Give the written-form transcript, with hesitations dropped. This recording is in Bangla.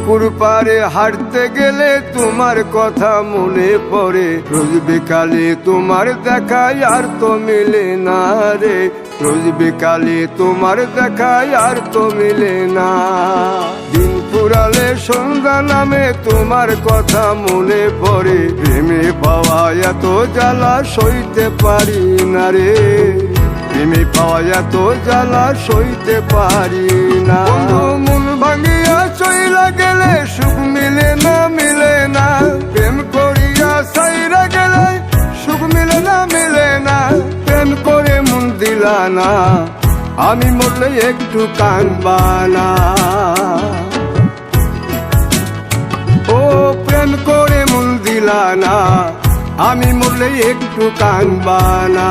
পুকুর পাড়ে হাঁটতে গেলে তোমার কথা মনে পড়ে, রোজ বিকালে তোমার দেখায় আর তো মিলে না রে, রোজ বিকালে তোমার দেখায় আর তো মিলে না। দিন ফুরালে সন্ধ্যা নামে তোমার কথা মনে পড়ে, প্রেমে পাওয়া এত জ্বালা সইতে পারি না রে, প্রেমে পাওয়া এত জ্বালা সইতে পারি না। মন ভাঙিয়া চইলা গেলে সুখ মিলে না, মিলে না, প্রেম করিয়া সাইরা গেলে সুখ মিলে না, মিলে না, প্রেম করে মন দিলা না, আমি মরলে একটু কাঁদবা না। ও প্রেম করে মন দিলা না, আমি মরলে একটু কাঁদবা না।